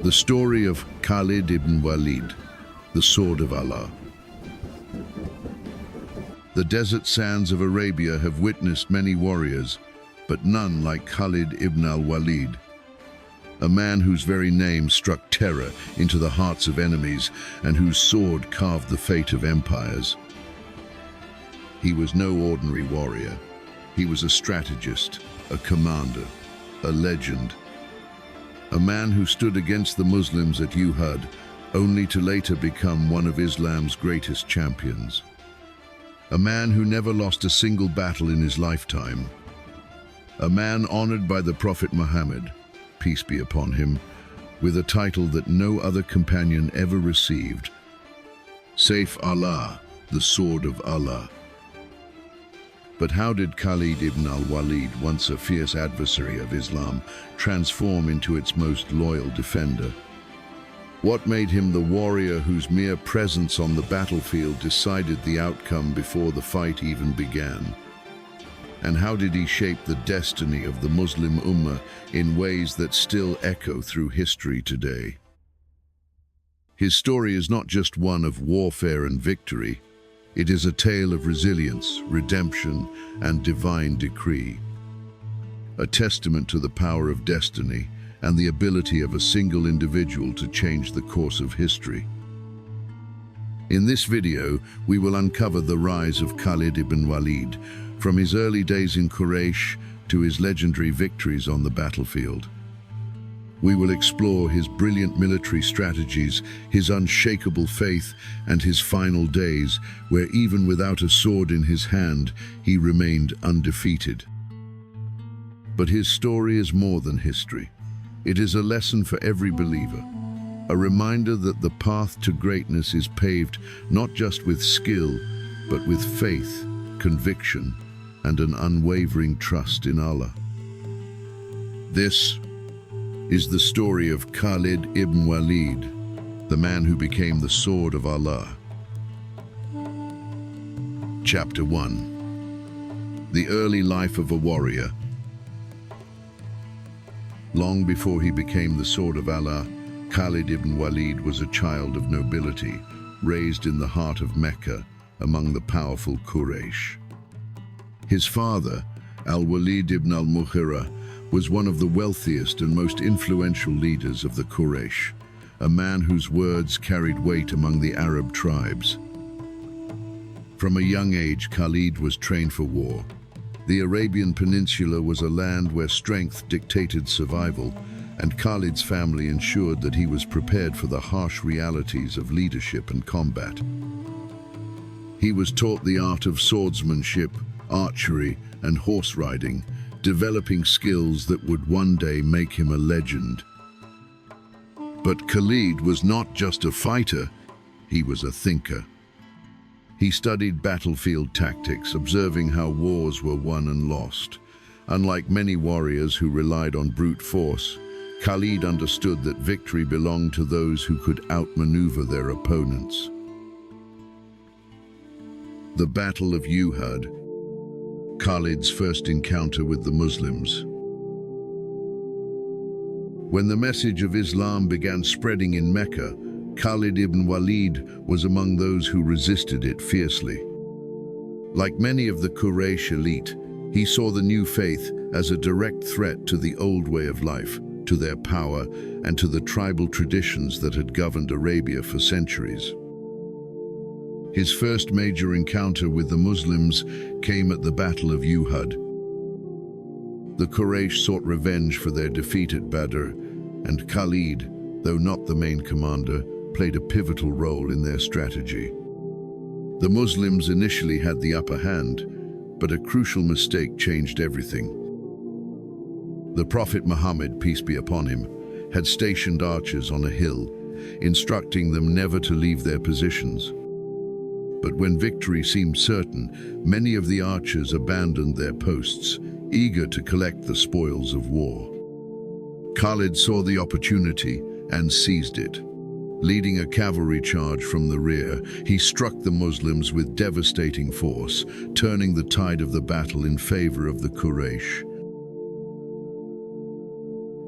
The story of Khalid Ibn Walid, the sword of Allah. The desert sands of Arabia have witnessed many warriors, but none like Khalid Ibn Al-Walid, a man whose very name struck terror into the hearts of enemies and whose sword carved the fate of empires. He was no ordinary warrior. He was a strategist, a commander, a legend. A man who stood against the Muslims at Uhud, only to later become one of Islam's greatest champions. A man who never lost a single battle in his lifetime. A man honored by the Prophet Muhammad, peace be upon him, with a title that no other companion ever received. Saif Allah, the sword of Allah. But how did Khalid Ibn Al-Walid, once a fierce adversary of Islam, transform into its most loyal defender? What made him the warrior whose mere presence on the battlefield decided the outcome before the fight even began? And how did he shape the destiny of the Muslim Ummah in ways that still echo through history today? His story is not just one of warfare and victory. It is a tale of resilience, redemption, and divine decree. A testament to the power of destiny and the ability of a single individual to change the course of history. In this video, we will uncover the rise of Khalid ibn Walid, from his early days in Quraysh to his legendary victories on the battlefield. We will explore his brilliant military strategies, his unshakable faith, and his final days, where even without a sword in his hand, he remained undefeated. But his story is more than history. It is a lesson for every believer, a reminder that the path to greatness is paved not just with skill, but with faith, conviction, and an unwavering trust in Allah. This is the story of Khalid ibn Walid, the man who became the sword of Allah. Chapter 1. The early life of a warrior. Long before he became the sword of Allah, Khalid ibn Walid was a child of nobility, raised in the heart of Mecca among the powerful Quraysh. His father, Al-Walid ibn al-Mughira, was one of the wealthiest and most influential leaders of the Quraysh, a man whose words carried weight among the Arab tribes. From a young age, Khalid was trained for war. The Arabian Peninsula was a land where strength dictated survival, and Khalid's family ensured that he was prepared for the harsh realities of leadership and combat. He was taught the art of swordsmanship, archery, and horse riding, developing skills that would one day make him a legend. But Khalid was not just a fighter, he was a thinker. He studied battlefield tactics, observing how wars were won and lost. Unlike many warriors who relied on brute force, Khalid understood that victory belonged to those who could outmaneuver their opponents. The Battle of Uhud, Khalid's first encounter with the Muslims. When the message of Islam began spreading in Mecca, Khalid ibn Walid was among those who resisted it fiercely. Like many of the Quraysh elite, he saw the new faith as a direct threat to the old way of life, to their power, and to the tribal traditions that had governed Arabia for centuries. His first major encounter with the Muslims came at the Battle of Uhud. The Quraysh sought revenge for their defeat at Badr, and Khalid, though not the main commander, played a pivotal role in their strategy. The Muslims initially had the upper hand, but a crucial mistake changed everything. The Prophet Muhammad, peace be upon him, had stationed archers on a hill, instructing them never to leave their positions. But when victory seemed certain, many of the archers abandoned their posts, eager to collect the spoils of war. Khalid saw the opportunity and seized it. Leading a cavalry charge from the rear, he struck the Muslims with devastating force, turning the tide of the battle in favor of the Quraysh.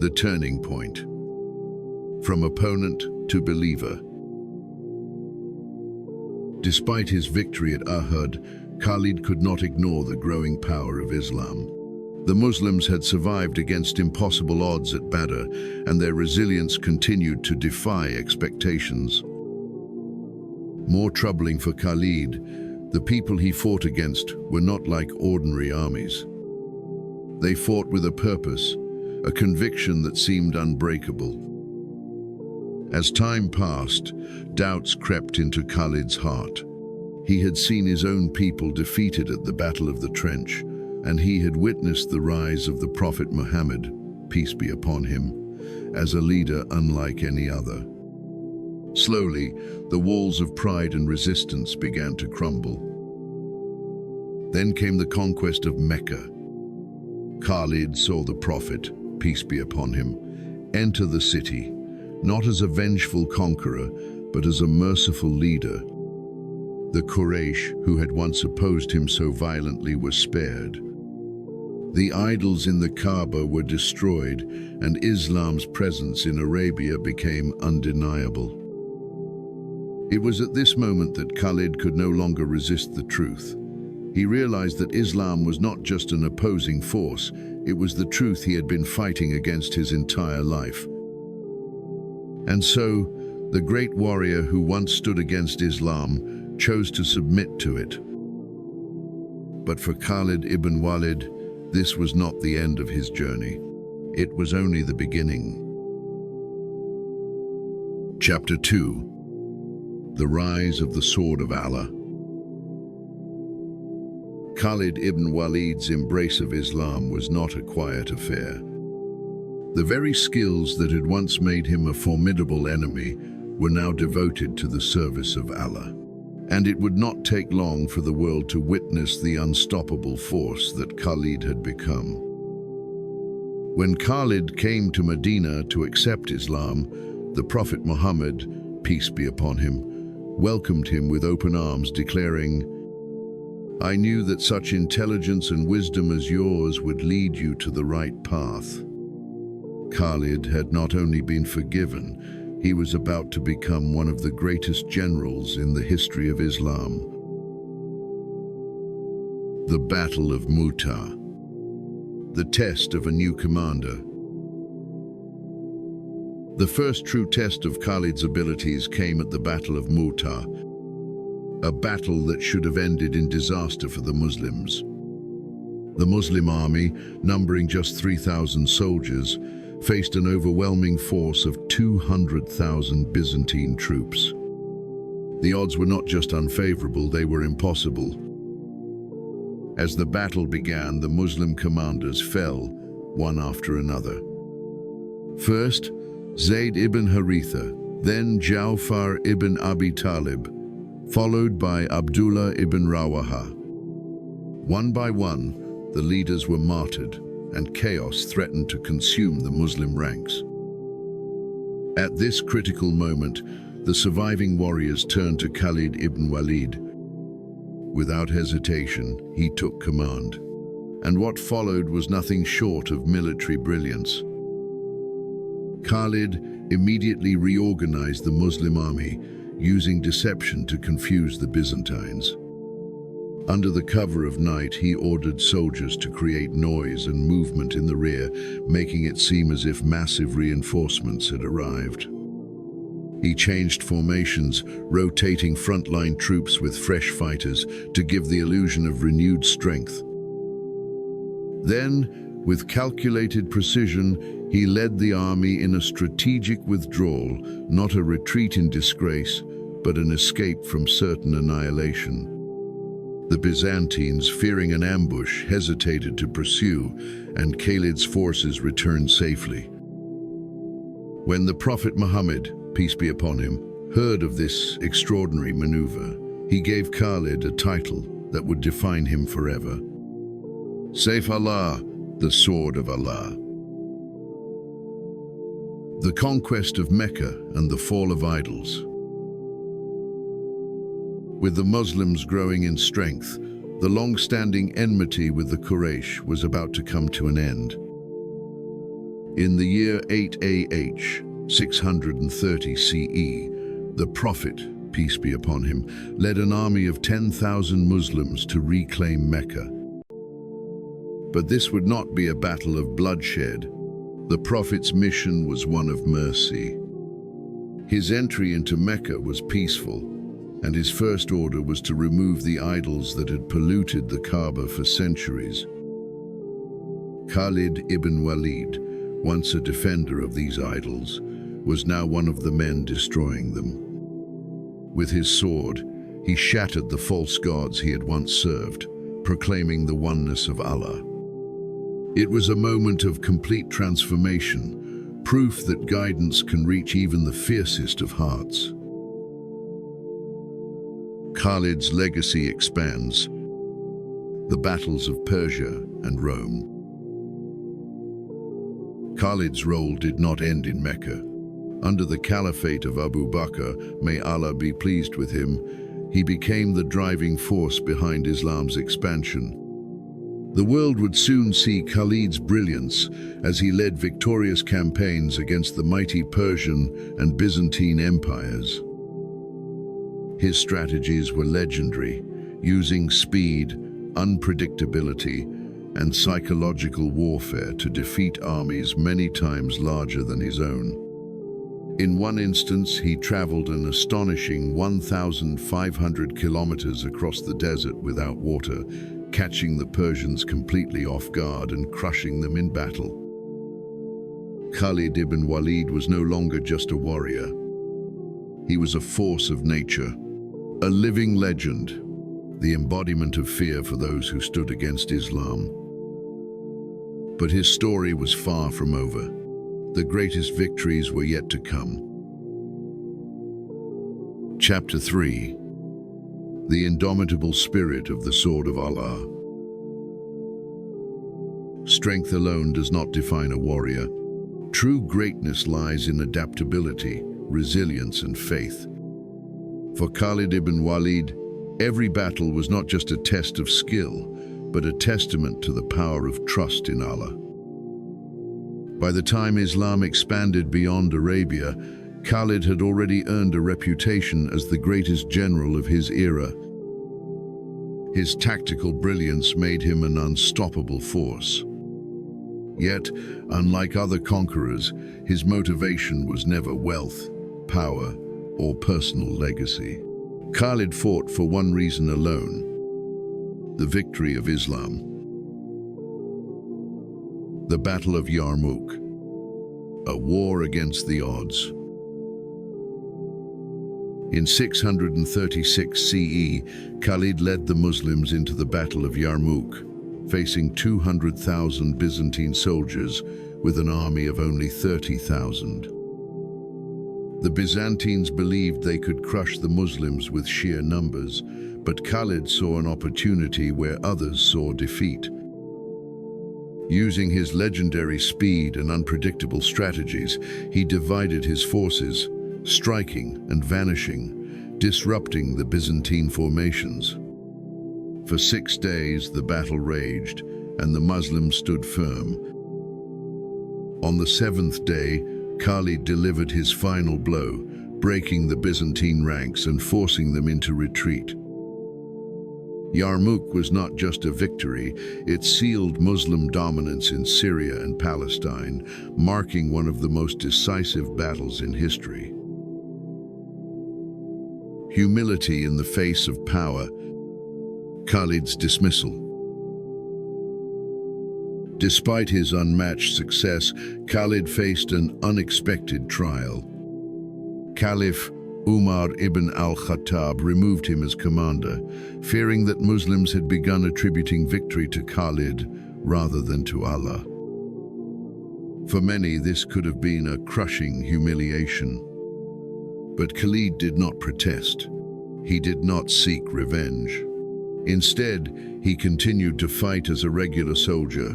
The turning point. from opponent to believer. Despite his victory at Uhud, Khalid could not ignore the growing power of Islam. The Muslims had survived against impossible odds at Badr, and their resilience continued to defy expectations. More troubling for Khalid, the people he fought against were not like ordinary armies. They fought with a purpose, a conviction that seemed unbreakable. As time passed, doubts crept into Khalid's heart. He had seen his own people defeated at the Battle of the Trench, and he had witnessed the rise of the Prophet Muhammad, peace be upon him, as a leader unlike any other. Slowly, the walls of pride and resistance began to crumble. Then came the conquest of Mecca. Khalid saw the Prophet, peace be upon him, enter the city, not as a vengeful conqueror, but as a merciful leader. The Quraysh, who had once opposed him so violently, were spared. The idols in the Kaaba were destroyed, and Islam's presence in Arabia became undeniable. It was at this moment that Khalid could no longer resist the truth. He realized that Islam was not just an opposing force, it was the truth he had been fighting against his entire life. And so, the great warrior who once stood against Islam chose to submit to it. But for Khalid Ibn Walid, this was not the end of his journey. It was only the beginning. Chapter 2. The Rise of the Sword of Allah. Khalid Ibn Walid's embrace of Islam was not a quiet affair. The very skills that had once made him a formidable enemy were now devoted to the service of Allah. And it would not take long for the world to witness the unstoppable force that Khalid had become. When Khalid came to Medina to accept Islam, the Prophet Muhammad, peace be upon him, welcomed him with open arms, declaring, "I knew that such intelligence and wisdom as yours would lead you to the right path." Khalid had not only been forgiven, he was about to become one of the greatest generals in the history of Islam. The Battle of Mu'tah, the test of a new commander. The first true test of Khalid's abilities came at the Battle of Mu'tah, a battle that should have ended in disaster for the Muslims. The Muslim army, numbering just 3,000 soldiers, faced an overwhelming force of 200,000 Byzantine troops. The odds were not just unfavorable, they were impossible. As the battle began, the Muslim commanders fell, one after another. First, Zayd ibn Haritha, then Ja'far ibn Abi Talib, followed by Abdullah ibn Rawaha. One by one, the leaders were martyred, and chaos threatened to consume the Muslim ranks. At this critical moment, the surviving warriors turned to Khalid ibn Walid. Without hesitation, he took command, and what followed was nothing short of military brilliance. Khalid immediately reorganized the Muslim army, using deception to confuse the Byzantines. Under the cover of night, he ordered soldiers to create noise and movement in the rear, making it seem as if massive reinforcements had arrived. He changed formations, rotating frontline troops with fresh fighters to give the illusion of renewed strength. Then, with calculated precision, he led the army in a strategic withdrawal, not a retreat in disgrace, but an escape from certain annihilation. The Byzantines, fearing an ambush, hesitated to pursue, and Khalid's forces returned safely. When the Prophet Muhammad, peace be upon him, heard of this extraordinary maneuver, he gave Khalid a title that would define him forever. Sayf Allah, the Sword of Allah. The conquest of Mecca and the fall of idols. With the Muslims growing in strength, the long-standing enmity with the Quraysh was about to come to an end. In the year 8 AH, 630 CE, the Prophet, peace be upon him, led an army of 10,000 Muslims to reclaim Mecca. But this would not be a battle of bloodshed. The Prophet's mission was one of mercy. His entry into Mecca was peaceful, and his first order was to remove the idols that had polluted the Kaaba for centuries. Khalid Ibn Walid, once a defender of these idols, was now one of the men destroying them. With his sword, he shattered the false gods he had once served, proclaiming the oneness of Allah. It was a moment of complete transformation, proof that guidance can reach even the fiercest of hearts. Khalid's legacy expands. The battles of Persia and Rome. Khalid's role did not end in Mecca. Under the caliphate of Abu Bakr, may Allah be pleased with him, he became the driving force behind Islam's expansion. The world would soon see Khalid's brilliance as he led victorious campaigns against the mighty Persian and Byzantine empires. His strategies were legendary, using speed, unpredictability, and psychological warfare to defeat armies many times larger than his own. In one instance, he traveled an astonishing 1,500 kilometers across the desert without water, catching the Persians completely off guard and crushing them in battle. Khalid ibn Walid was no longer just a warrior. He was a force of nature, a living legend, the embodiment of fear for those who stood against Islam. But his story was far from over. The greatest victories were yet to come. Chapter 3. The indomitable spirit of the sword of Allah. Strength alone does not define a warrior. True greatness lies in adaptability, resilience, and faith. For Khalid ibn Walid, every battle was not just a test of skill, but a testament to the power of trust in Allah. By the time Islam expanded beyond Arabia, Khalid had already earned a reputation as the greatest general of his era. His tactical brilliance made him an unstoppable force. Yet, unlike other conquerors, his motivation was never wealth, power, or personal legacy. Khalid fought for one reason alone: the victory of Islam. The Battle of Yarmouk, a war against the odds. In 636 CE, Khalid led the Muslims into the Battle of Yarmouk, facing 200,000 Byzantine soldiers with an army of only 30,000. The Byzantines believed they could crush the Muslims with sheer numbers, but Khalid saw an opportunity where others saw defeat. Using his legendary speed and unpredictable strategies, he divided his forces, striking and vanishing, disrupting the Byzantine formations. For 6 days, the battle raged, and the Muslims stood firm. On the 7th day, Khalid delivered his final blow, breaking the Byzantine ranks and forcing them into retreat. Yarmouk was not just a victory, it sealed Muslim dominance in Syria and Palestine, marking one of the most decisive battles in history. Humility in the face of power. Khalid's dismissal. Despite his unmatched success, Khalid faced an unexpected trial. Caliph Umar ibn al-Khattab removed him as commander, fearing that Muslims had begun attributing victory to Khalid rather than to Allah. For many, this could have been a crushing humiliation. But Khalid did not protest. He did not seek revenge. Instead, he continued to fight as a regular soldier,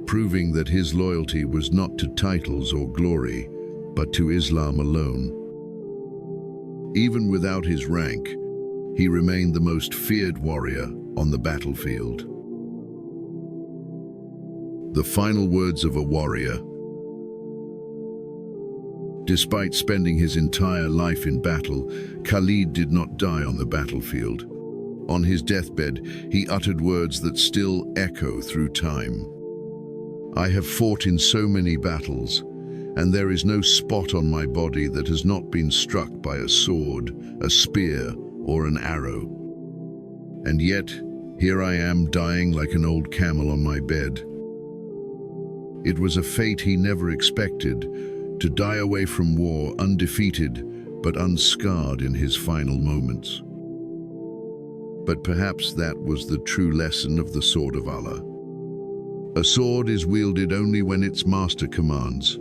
proving that his loyalty was not to titles or glory, but to Islam alone. Even without his rank, he remained the most feared warrior on the battlefield. The final words of a warrior. Despite spending his entire life in battle, Khalid did not die on the battlefield. On his deathbed, he uttered words that still echo through time. "I have fought in so many battles, and there is no spot on my body that has not been struck by a sword, a spear, or an arrow. And yet, here I am dying like an old camel on my bed." It was a fate he never expected, to die away from war undefeated but unscarred in his final moments. But perhaps that was the true lesson of the sword of Allah. A sword is wielded only when its master commands,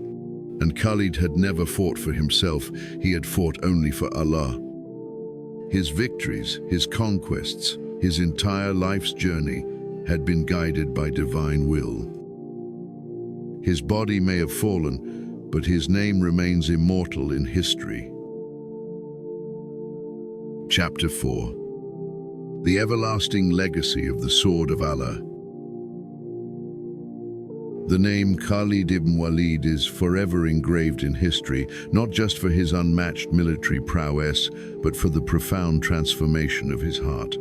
and Khalid had never fought for himself, he had fought only for Allah. His victories, his conquests, his entire life's journey had been guided by divine will. His body may have fallen, but his name remains immortal in history. Chapter 4. The everlasting legacy of the sword of Allah. The name Khalid Ibn Walid is forever engraved in history, not just for his unmatched military prowess, but for the profound transformation of his heart.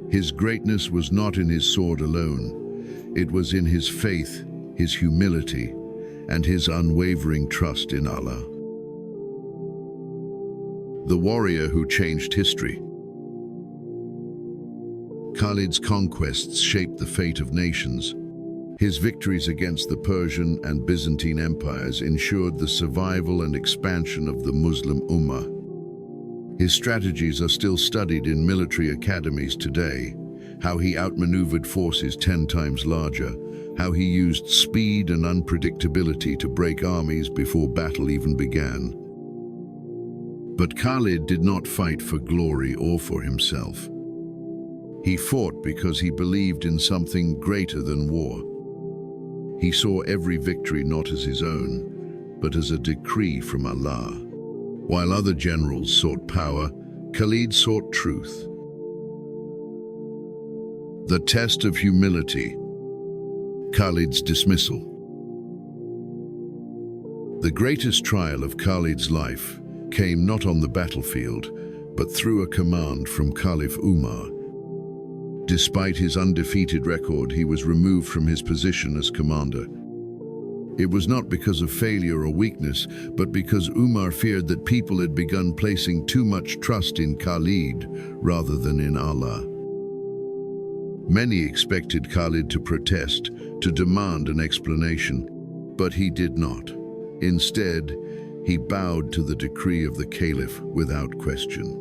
His greatness was not in his sword alone. It was in his faith, his humility, and his unwavering trust in Allah. The warrior who changed history. Khalid's conquests shaped the fate of nations. His victories against the Persian and Byzantine empires ensured the survival and expansion of the Muslim Ummah. His strategies are still studied in military academies today. How he outmaneuvered forces 10 times larger, how he used speed and unpredictability to break armies before battle even began. But Khalid did not fight for glory or for himself. He fought because he believed in something greater than war. He saw every victory not as his own, but as a decree from Allah. While other generals sought power, Khalid sought truth. The test of humility. Khalid's dismissal. The greatest trial of Khalid's life came not on the battlefield, but through a command from Caliph Umar. Despite his undefeated record, he was removed from his position as commander. It was not because of failure or weakness, but because Umar feared that people had begun placing too much trust in Khalid rather than in Allah. Many expected Khalid to protest, to demand an explanation, but he did not. Instead, he bowed to the decree of the Caliph without question.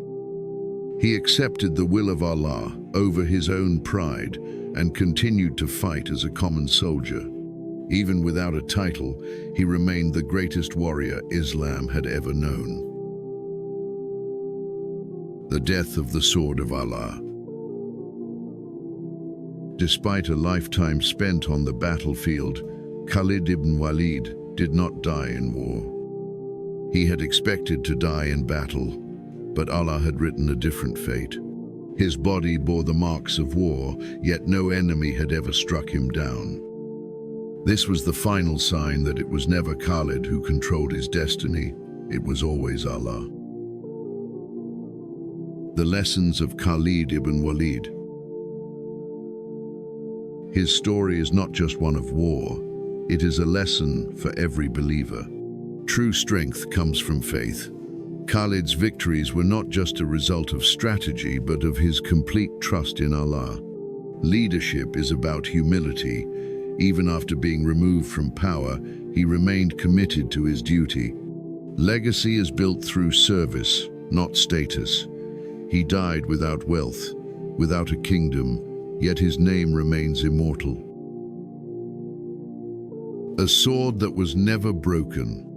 He accepted the will of Allah over his own pride and continued to fight as a common soldier. Even without a title, he remained the greatest warrior Islam had ever known. The death of the sword of Allah. Despite a lifetime spent on the battlefield, Khalid ibn Walid did not die in war. He had expected to die in battle, but Allah had written a different fate. His body bore the marks of war, yet no enemy had ever struck him down. This was the final sign that it was never Khalid who controlled his destiny, it was always Allah. The lessons of Khalid ibn Walid. His story is not just one of war, it is a lesson for every believer. True strength comes from faith. Khalid's victories were not just a result of strategy, but of his complete trust in Allah. Leadership is about humility. Even after being removed from power, he remained committed to his duty. Legacy is built through service, not status. He died without wealth, without a kingdom, yet his name remains immortal. A sword that was never broken.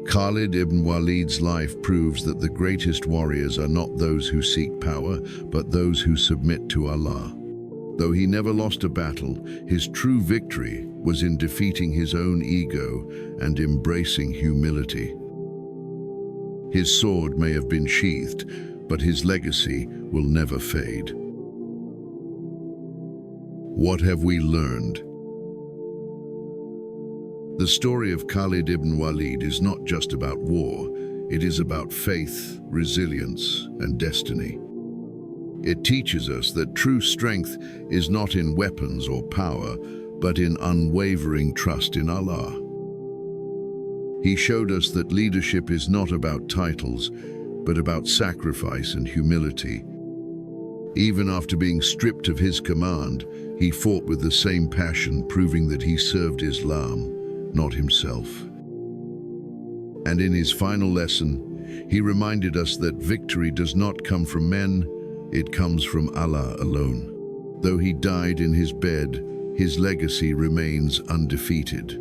Khalid ibn Walid's life proves that the greatest warriors are not those who seek power, but those who submit to Allah. Though he never lost a battle, his true victory was in defeating his own ego and embracing humility. His sword may have been sheathed, but his legacy will never fade. What have we learned? The story of Khalid Ibn Walid is not just about war, it is about faith, resilience, and destiny. It teaches us that true strength is not in weapons or power, but in unwavering trust in Allah. He showed us that leadership is not about titles, but about sacrifice and humility. Even after being stripped of his command, he fought with the same passion, proving that he served Islam, not himself. And in his final lesson, he reminded us that victory does not come from men, it comes from Allah alone. Though he died in his bed, his legacy remains undefeated.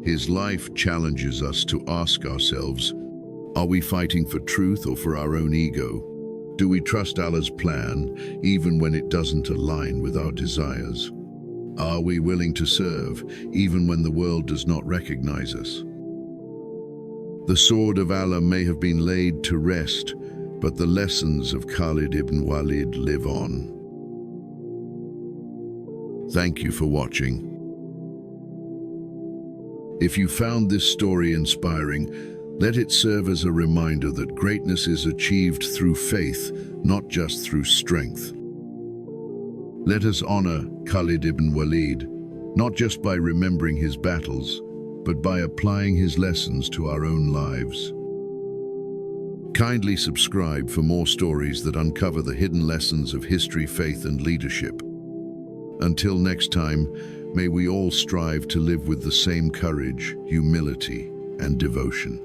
His life challenges us to ask ourselves, are we fighting for truth or for our own ego? Do we trust Allah's plan, even when it doesn't align with our desires? Are we willing to serve, even when the world does not recognize us? The sword of Allah may have been laid to rest, but the lessons of Khalid Ibn Walid live on. Thank you for watching. If you found this story inspiring, let it serve as a reminder that greatness is achieved through faith, not just through strength. Let us honor Khalid Ibn Walid, not just by remembering his battles, but by applying his lessons to our own lives. Kindly subscribe for more stories that uncover the hidden lessons of history, faith, and leadership. Until next time, may we all strive to live with the same courage, humility, and devotion.